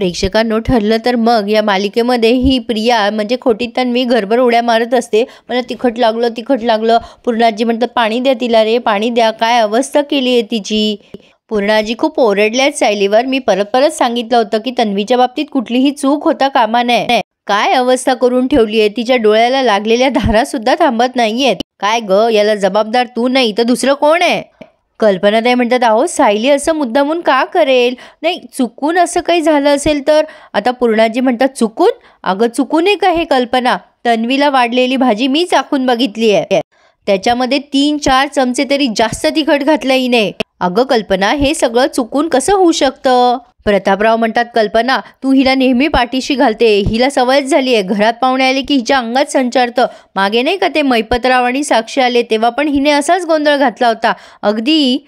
प्रेक्षकांनो, ठरलं तर मग या मालिकेमध्ये ही प्रिया म्हणजे खोटी तन्वी घरभर उड्या मारत असते. मला तिखट लागलं. पूर्णाजी म्हणतात पाणी द्या तिला रे, पाणी द्या. काय अवस्था केली आहे तिची. पूर्णाजी खूप ओरडल्यात सायलीवर. मी परत सांगितलं होतं की तन्वीच्या बाबतीत कुठलीही चूक होता कामा नये. काय अवस्था करून ठेवली आहे. तिच्या डोळ्याला लागलेल्या धारा सुद्धा थांबत नाहीयेत. काय ग, याला जबाबदार तू नाही तर दुसरं कोण आहे. कल्पनाताई म्हणतात अहो सायली असं मुद्दामून का करेल. नाही, चुकून असं काही झालं असेल तर. आता पूर्णाजी म्हणतात चुकून. अगं चुकून आहे का हे कल्पना. तन्वीला वाढलेली भाजी मी चाखून बघितली आहे. त्याच्यामध्ये 3-4 चमचे तरी जास्त तिखट घातलं हिने. अगं कल्पना, हे सगळं चुकून कसं होऊ शकतं. प्रतापराव म्हणतात कल्पना तू हिला नेहमी पाठीशी घालते. हिला सवयच झाली आहे. घरात पाहुणे आले की हिच्या अंगात संचारतं. मागे नाही का ते मैपतराव आणि साक्षी आले तेव्हा पण हिने असाच गोंधळ घातला होता. अगदी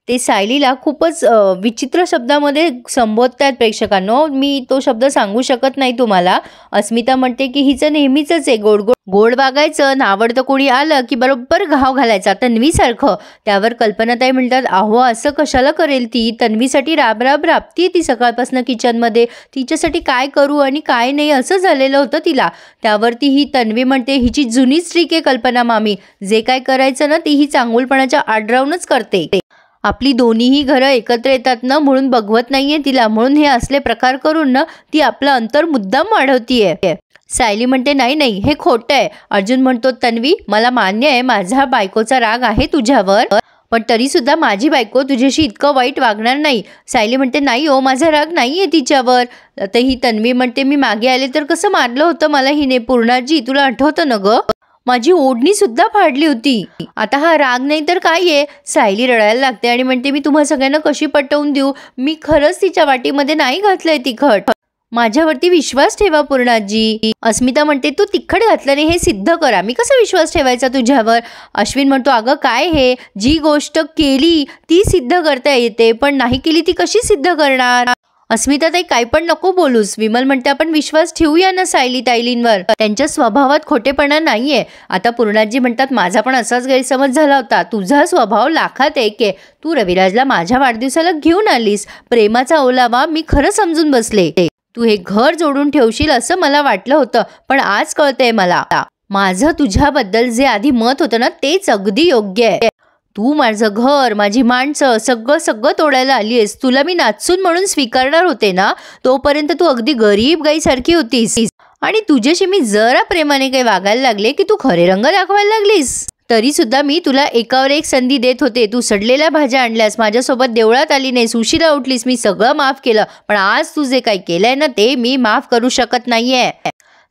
ते सायलीला खूपच विचित्र शब्दामध्ये संबोधतात प्रेक्षकांनो. मी तो शब्द सांगू शकत नाही तुम्हाला. अस्मिता म्हणते की हिचं नेहमीच आहे गोड वागायचं. नावडतं कोणी आलं की बरोबर घाव घालायचा तन्वीसारखं. त्यावर कल्पनाताई म्हणतात अहो असं कशाला करेल ती. तन्वीसाठी राबती ती सकाळपासून किचनमध्ये. तिच्यासाठी काय करू आणि काय नाही असं झालेलं होतं तिला. त्यावरती ही तन्वी म्हणते हिची जुनीच ट्रिक आहे कल्पना मामी. जे काय करायचं ना ती ही चांगुलपणाच्या आडरावूनच करते. आपली दोन्हीही घरं एकत्र येतात ना म्हणून बघवत नाहीये तिला. म्हणून हे असले प्रकार करून ना ती आपलं अंतर मुद्दाम वाढवतीये. सायली म्हणते नाही हे खोटं आहे. अर्जुन म्हणतो तन्वी मला मान्य आहे माझा बायकोचा राग आहे तुझ्यावर, पण तरी सुद्धा माझी बायको तुझ्याशी इतकं वाईट वागणार नाही. सायली म्हणते नाही हो माझा राग नाहीये तिच्यावर. तर ही तन्वी म्हणते मी मागे आले तर कसं मारलं होतं मला हिने. पूर्णाजी तुला आठवतं ना ग, माझी ओढणी सुद्धा फाडली होती. आता हा राग नाही तर काय आहे. सायली रडायला लागते आणि म्हणते मी तुम्हा सगळ्यांना कशी पटवून देऊ. मी खरंच तिच्या वाटीमध्ये नाही घातलंय तिखट. माझ्यावरती विश्वास ठेवा पूर्णाजी. अस्मिता म्हणते तू तिखट घातलं नाही हे सिद्ध करा. मी कसा विश्वास ठेवायचा तुझ्यावर. अश्विन म्हणतो अगं काय हे, जी गोष्ट केली ती सिद्ध करता येते पण नाही केली ती कशी सिद्ध करणार. अस्मिता ताई काय पण नको बोलूस. विमल म्हणते आपण विश्वास ठेवूया ना सायली ताईलींवर. त्यांच्या स्वभावात खोटेपणा नाहीये. आता पूर्णाजी म्हणतात माझा पण असाच गैरसमज झाला होता. तुझा स्वभाव लाखात एक आहे. तू रविराजला माझ्या वाढदिवसाला घेऊन आलीस. प्रेमाचा ओलावा मी खरं समजून बसले. तू हे घर जोडून ठेवशील असं मला वाटलं होतं पण आज कळतंय मला. माझं तुझ्याबद्दल जे आधी मत होतं ना तेच अगदी योग्य आहे. तू माझं घर माझी माणसं सगळं तोडायला आली आहेस. तुला मी नाचून म्हणून स्वीकारणार होते ना तोपर्यंत तू अगदी गरीब गाईसारखी होतीस. आणि तुझ्याशी मी जरा प्रेमाने काही वागायला लागले की तू खरे रंग दाखवायला लागलीस. तरी सुद्धा मी तुला एकावर एक संधी देत होते. तू सडलेल्या भाज्या आणल्यास, माझ्यासोबत देवळात आली नाहीस, उशिरा उठलीस, मी सगळं माफ केलं. पण आज तू जे काही केलंय ना ते मी माफ करू शकत नाहीये.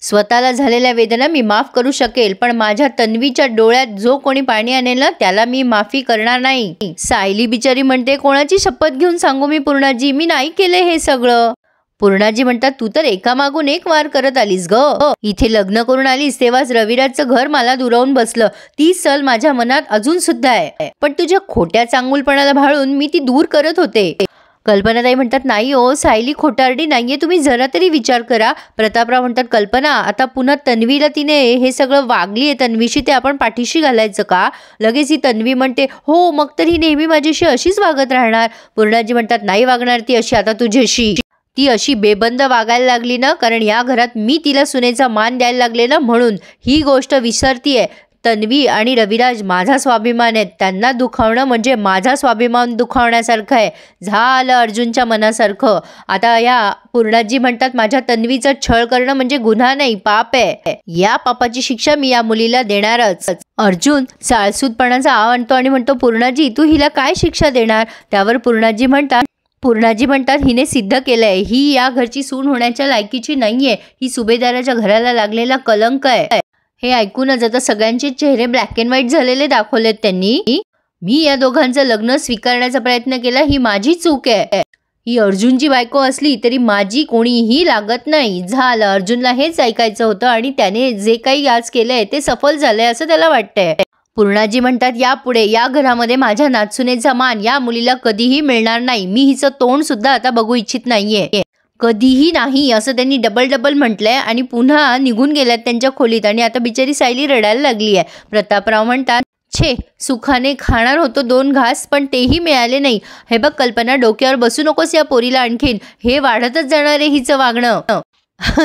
स्वतःला झालेल्या वेदना मी माफ करू शकेल पण माझ्या तन्वीच्या डोळ्यात जो कोणी पाणी आणेल ना त्याला मी माफी करणार नाही. सायली बिचारी म्हणते कोणाची शपथ घेऊन सांगू मी पूर्णाजी, मी नाही केले हे सगळं. पूर्णाजी म्हणतात तू तर एकामागून एक वार करत आलीस ग. इथे लग्न करून आलीस तेव्हाच रविराजचं घर मला दुरावून बसलं. ती सल माझ्या मनात अजून सुद्धा आहे. पण तुझ्या खोट्या चांगुलपणाला भाळून मी ती दूर करत होते. कल्पनाताई म्हणतात नाही हो सायली खोटारडी नाहीये, तुम्ही जरा तरी विचार करा. प्रतापराव म्हणतात कल्पना आता पुन्हा तन्वीला तिने हे सगळं वागलीये तन्वीशी ते आपण पाठीशी घालायचं का. लगेच ही तन्वी म्हणते हो मग तर ही नेहमी माझ्याशी अशीच वागत राहणार. पूर्णाजी म्हणतात नाही वागणार ती अशी आता तुझ्याशी. ती अशी बेबंद वागायला लागली ना कारण या घरात मी तिला सुनेचा मान द्यायला लागले ना म्हणून. ही गोष्ट विसरतीये. तन्वी आणि रविराज माझा स्वाभिमान आहे. त्यांना दुखावणं म्हणजे माझा स्वाभिमान दुखावण्यासारखं आहे. झालं अर्जुनच्या मनासारखं. आता या पूर्णाजी म्हणतात माझ्या तन्वीचा छळ करणं म्हणजे गुन्हा नाही पाप आहे. या पापाची शिक्षा मी या मुलीला देणारच. अर्जुन साळसूदपणाचा आव आणतो आणि म्हणतो पूर्णाजी तू हिला काय शिक्षा देणार. त्यावर पूर्णाजी म्हणतात हिने सिद्ध केलंय ही या घरची सून होण्याच्या लायकीची नाहीये. ही सुभेदाराच्या घराला लागलेला कलंक आहे. हे ऐकूनच आता सगळ्यांचे चेहरे ब्लॅक अँड व्हाईट झालेले दाखवलेत त्यांनी. मी या दोघांचं लग्न स्वीकारण्याचा प्रयत्न केला ही माझी चूक आहे. ही अर्जुनची बायको असली तरी माझी कोणीही लागत नाही. झालं अर्जुनला हेच ऐकायचं होतं आणि त्याने जे काही आज केलंय ते सफल झालंय असं त्याला वाटतंय. पूर्णाजी म्हणतात यापुढे या घरामध्ये माझ्या नाचुनेचा मान या मुलीला कधीही मिळणार नाही. मी हिचं तोंड सुद्धा आता बघू इच्छित नाहीये. कधीही नाही असं त्यांनी डबल म्हटलंय आणि पुन्हा निघून गेल्यात त्यांच्या खोलीत. आणि आता बिचारी सायली रडायला लागली आहे. प्रतापराव म्हणतात छे, सुखाने खाणार होतो 2 घास पण तेही मिळाले नाही. हे बघ कल्पना, डोक्यावर बसू नकोस या पोरीला आणखीन, हे वाढतच जाणार आहे हिचं वागणं.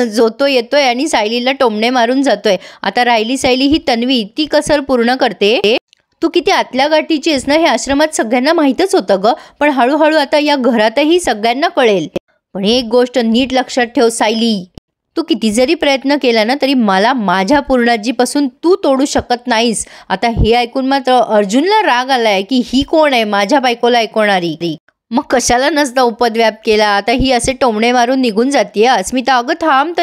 जोतो येतोय आणि सायलीला टोमणे मारून जातोय. आता राहिली सायली ही तन्वी, ती कसर पूर्ण करते. तू किती आतल्या गाठीची आहेस ना, हे आश्रमात सगळ्यांना माहीतच होतं ग, पण हळूहळू आता या घरातही सगळ्यांना कळेल. पण एक गोष्ट नीट लक्षात ठेव सायली, तू किती जरी प्रयत्न केला ना तरी मला माझ्या पूर्णाजीपासून तू तोडू शकत नाहीस. आता हे ऐकून मात्र अर्जुनला राग आलाय की ही कोण आहे माझ्या बायकोला ऐकवणारी. मग कशाला नसता उपद्व्याप केला. आता ही असे टोमणे मारून निघून जातीये. अस्मिता अगं थांब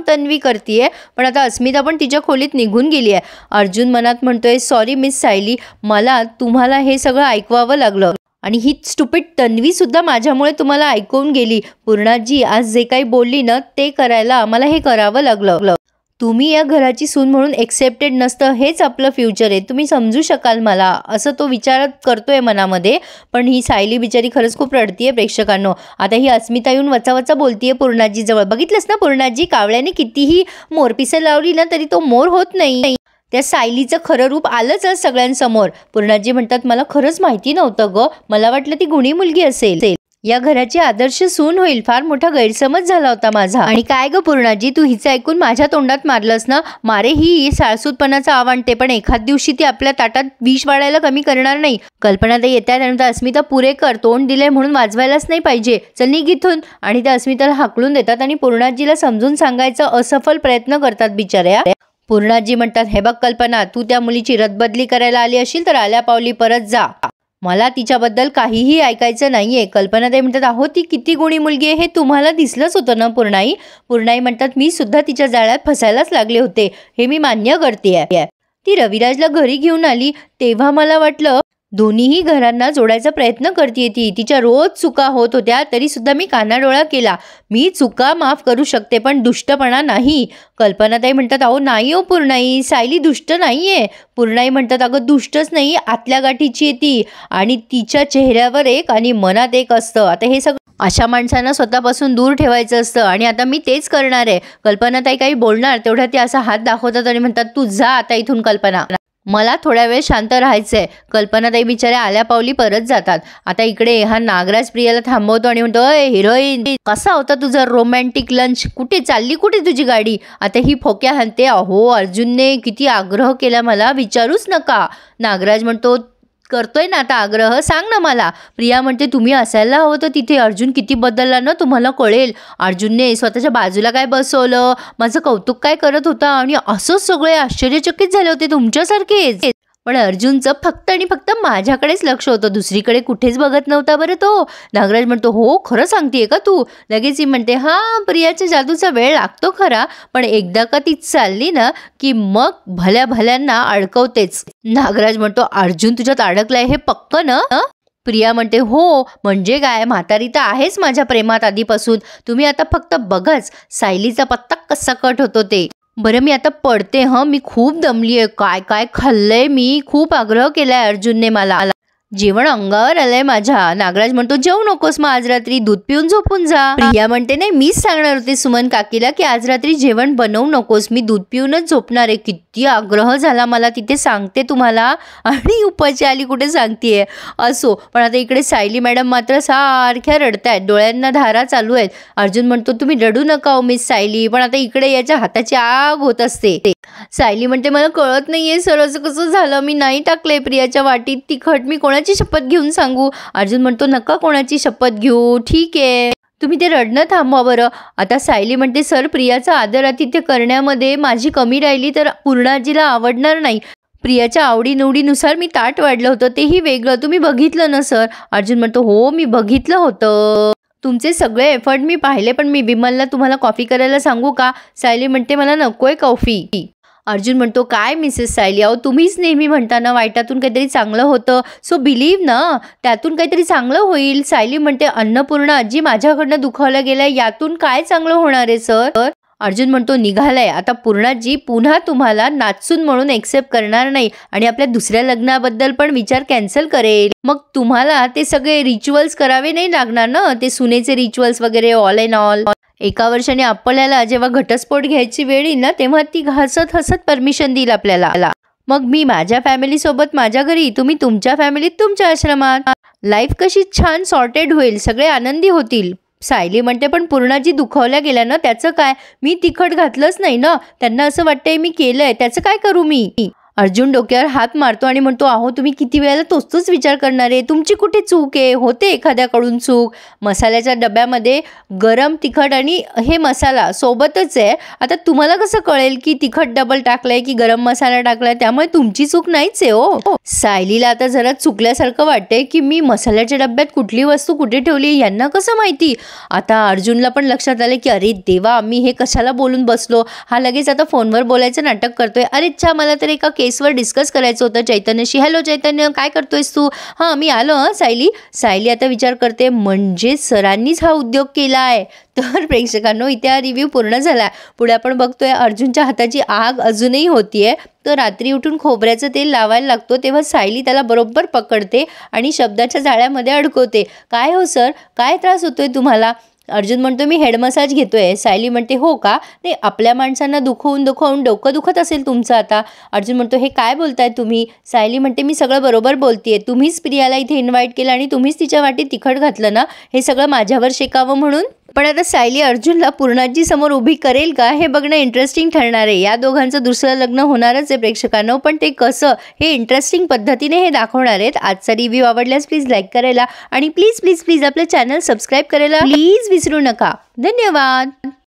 तन्वी करतीये, पण आता अस्मिता पण तिच्या खोलीत निघून गेली आहे. अर्जुन मनात म्हणतोय सॉरी मिस सायली, मला तुम्हाला हे सगळं ऐकवावं लागलं आणि ही स्टुपिड तन्वी सुद्धा माझ्यामुळे तुम्हाला ऐकवून गेली. पूर्णाजी आज जे काही बोलली ना ते करायला मला हे करावं लागलं. तुम्ही या घराची सून म्हणून एक्सेप्टेड नसतं, हेच आपलं फ्युचर आहे, तुम्ही समजू शकाल मला, असं तो विचार करतोय मनामध्ये. पण ही सायली बिचारी खरंच खूप रडतीये प्रेक्षकांनो. आता ही अस्मिता येऊन वचा बोलतीये पूर्णाजी जवळ. बघितलंस ना पूर्णाजी, कावळ्याने कितीही मोरपिसं लावली ना तरी तो मोर होत नाही. त्या सायलीचं खरं रूप आलंच आज सगळ्यांसमोर. पूर्णाजी म्हणतात मला खरंच माहिती नव्हतं ग, मला वाटलं ती गुणी मुलगी असेल, या घराची आदर्श सून होईल. फार मोठा गैरसमज झाला होता माझा. आणि काय ग पूर्णाजी, तू हिचं ऐकून माझ्या तोंडात मारलंस ना. मारे ही साळसूतपणाचा आवडते, पण एखाद दिवशी ती आपल्या ताटात विष वाढायला कमी करणार नाही. कल्पना ते येत्या त्यानंतर अस्मिता पुरेकर, तोंड दिले म्हणून वाजवायलाच नाही पाहिजे, चल निघ इथून. आणि त्या अस्मिताला हाकलून देतात आणि पूर्णाजीला समजून सांगायचं असफल प्रयत्न करतात बिचाऱ्या. पूर्णाजी म्हणतात हे बघ कल्पना, तू त्या मुलीची रद्दबदली करायला आली असेल तर आल्या पावली परत जा, मला तिच्याबद्दल काहीही ऐकायचं नाहीये. कल्पना ते म्हणतात अहो ती किती गुणी मुलगी आहे हे तुम्हाला दिसलंच होतं ना पूर्णाई. पूर्णाई म्हणतात मी सुद्धा तिच्या जाळ्यात फसायलाच लागले होते, हे मी मान्य करते. ती रविराजला घरी घेऊन आली तेव्हा मला वाटलं दोन्हीही घरांना जोडायचा प्रयत्न करते ती. तिच्या रोज चुका होत होत्या तरी सुद्धा मी कानाडोळा केला. मी चुका माफ करू शकते पण दुष्टपणा नाही. कल्पनाताई म्हणतात अहो नाही हो पूर्णाई, सायली दुष्ट नाहीये. पूर्णाई म्हणतात अगं दुष्टच नाही, आतल्या गाठीची आहे ती, आणि तिच्या चेहऱ्यावर एक आणि मनात एक असतं. आता हे सगळं अशा माणसांना स्वतःपासून दूर ठेवायचं असतं आणि आता मी तेच करणार आहे. कल्पनाताई काही बोलणार तेवढ्या ते असा हात दाखवतात आणि म्हणतात तू जा आता इथून कल्पना, मला थोड्या वेळ शांत राहायचंय. कल्पनाताई बिचाऱ्या आल्या पावली परत जातात. आता इकडे हा नागराज प्रियाला थांबवतो आणि म्हणतो अय हिरोईन, कसा होता तुझा रोमॅन्टिक लंच, कुठे चालली, कुठे तुझी गाडी. आता ही फोक्या हाणते अहो अर्जुनने किती आग्रह केला मला विचारूच नका. नागराज म्हणतो करतोय ना आता आग्रह, सांग ना मला. प्रिया म्हणते तुम्ही असायला हवं तर तिथे, अर्जुन किती बदलला ना तुम्हाला कळेल. अर्जुनने स्वतःच्या बाजूला काय बसवलं, माझं कौतुक काय करत होता आणि असं सगळे आश्चर्यचकित झाले होते तुमच्यासारखेच. पण अर्जुनचं फक्त आणि फक्त माझ्याकडेच लक्ष होतं, दुसरीकडे कुठेच बघत नव्हता बरं तो. नागराज म्हणतो हो खरं सांगतेय का तू. लगेच ही म्हणते हा प्रियाच्या जादूचा वेळ लागतो खरा, पण एकदा का ती चालली ना की मग भल्या भल्यांना अडकवतेच. नागराज म्हणतो अर्जुन तुझ्यात अडकलाय हे पक्क ना. प्रिया म्हणते हो म्हणजे काय, म्हातारी तर आहेच माझ्या प्रेमात आधीपासून, तुम्ही आता फक्त बघाच सायलीचा पत्ता कसा कट होतो ते. बरं मी आता पडते मी खूप दमली आहे. काय काय खाल्लंय मी, खूप आग्रह केलाय अर्जुनने मला, जेवण अंगावर आलंय माझ्या. नागराज म्हणतो जेवू नकोस मग आज रात्री, दूध पिऊन झोपून जा. प्रिया म्हणते नाही मीच सांगणार होते सुमन काकीला की आज रात्री जेवण बनवू नकोस, मी दूध पिऊनच झोपणार आहे. किती आग्रह झाला मला तिथे सांगते तुम्हाला, आणि उपाची आली कुठे सांगतेय. असो पण आता इकडे सायली मॅडम मात्र सारख्या रडतायत, डोळ्यांना धारा चालू आहेत. अर्जुन म्हणतो तुम्ही रडू नका हो मिस सायली, पण आता इकडे याच्या हाताची आग होत असते. सायली म्हणते मला कळत नाहीये सर असं कसं झालं, मी नाही टाकले प्रियाच्या वाटीत तिखट, मी कोणाची शपथ घेऊन सांगू. अर्जुन म्हणतो नका कोणाची शपथ घेऊ, ठीक आहे तुम्ही ते रडणं थांबवा बरं. आता सायली म्हणते सर प्रियाचा आदर आतिथ्य करण्यामध्ये माझी कमी राहिली तर पूर्णाजीला आवडणार नाही. प्रियाच्या आवडीनिवडीनुसार मी ताट वाढलं होतं तेही वेगळं, तुम्ही बघितलं ना सर. अर्जुन म्हणतो हो मी बघितलं होतं, तुमचे सगळे एफर्ट मी पाहिले, पण मी विमलला तुम्हाला कॉफी करायला सांगू का. सायली म्हणते मला नकोय कॉफी. अर्जुन म्हणतो काय मिसेस सायली, अहो तुम्हीच नेहमी म्हणता ना वाईटातून काहीतरी चांगलं होतं, सो बिलीव्ह ना त्यातून काहीतरी चांगलं होईल. सायली म्हणते अन्नपूर्णा आजी माझ्याकडनं दुखावल्या गेल्या, यातून काय चांगलं होणार आहे सर. अर्जुन म्हणतो निघालाय आता पूर्णाजी पुन्हा तुम्हाला नाचून म्हणून एक्सेप्ट करणार नाही आणि आपल्या दुसऱ्या लग्नाबद्दल पण विचार कॅन्सल करेल. मग तुम्हाला ते सगळे रिच्युअल्स करावे नाही लागणार ना, ते सुनेचे रिच्युअल्स वगैरे ऑल इन ऑल. एका वर्षाने आपल्याला जेव्हा घटस्फोट घ्यायची वेळ येईल ना तेव्हा ती हसत हसत परमिशन देईल आपल्याला. मग मी माझ्या फॅमिलीसोबत माझ्या घरी, तुम्ही तुमच्या फॅमिलीत तुमच्या आश्रमात. लाईफ कशी छान सॉर्टेड होईल, सगळे आनंदी होतील. सायली म्हणते पण पूर्णाजी दुखावल्या गेल्या ना, त्याचं काय? मी तिखट घातलंच नाही ना, त्यांना असं वाटतंय मी केलंय, त्याचं काय करू मी? अर्जुन डोक्यावर हात मारतो आणि म्हणतो अहो तुम्ही किती वेळेला तोच विचार करणार आहे, तुमची कुठे चूक आहे, होते एखाद्याकडून चूक. मसाल्याच्या डब्यामध्ये गरम तिखट आणि हे मसाला सोबतच आहे. आता तुम्हाला कसं कळेल की तिखट डबल टाकलंय की गरम मसाला टाकलाय, त्यामुळे तुमची चूक नाहीच आहे हो. सायलीला आता जरा चुकल्यासारखं वाटतंय की मी मसाल्याच्या डब्यात कुठली वस्तू कुठे ठेवली, यांना कसं माहिती. आता अर्जुनला पण लक्षात आले की अरे देवा, मी हे कशाला बोलून बसलो. हा लगेच आता फोनवर बोलायचं नाटक करतोय. अरे अच्छा, मला तर एका केसवर डिस्कस करायचं होतं चैतन्यशी. हॅलो चैतन्य, काय करतोयस तू? हां मी आलो. सायली आता विचार करते म्हणजे सरांनीच हा उद्योग केला आहे. तर प्रेक्षकांनो, इथे हा रिव्ह्यू पूर्ण झाला. पुढे आपण बघतोय अर्जुनच्या हाताची आग अजूनही होतीये. तो रात्री उठून खोबऱ्याचं तेल लावायला लागतो, तेव्हा सायली त्याला बरोबर पकडते आणि शब्दाच्या जाळ्यामध्ये अडकवते. काय हो सर, काय त्रास होतोय तुम्हाला? अर्जुन म्हणतो मी हेड मसाज घेतोय. सायली म्हणते हो का? नाही, आपल्या माणसांना दुखवून डोकं दुखत असेल तुमचं आता. अर्जुन म्हणतो हे काय बोलताय तुम्ही? सायली म्हणते मी सगळं बरोबर बोलतेय. तुम्हीच प्रियाला इथे इन्व्हाइट केलं आणि तुम्हीच तिच्या वाटेत तिखट घातलं ना, हे सगळं माझ्यावर शेकावं म्हणून. पण आता सायली अर्जुनला पूर्णाजी समोर उभी करेल का, हे बघणं इंटरेस्टिंग ठरणार आहे. या दोघांचं दुसरं लग्न होणारच आहे प्रेक्षकांनो, पण ते कसं हे इंटरेस्टिंग पद्धतीने हे दाखवणार आहेत. आजचा रिव्ह्यू आवडल्यास प्लीज लाईक करायला आणि प्लीज आपलं चॅनल सबस्क्राईब करायला प्लीज विसरू नका. धन्यवाद.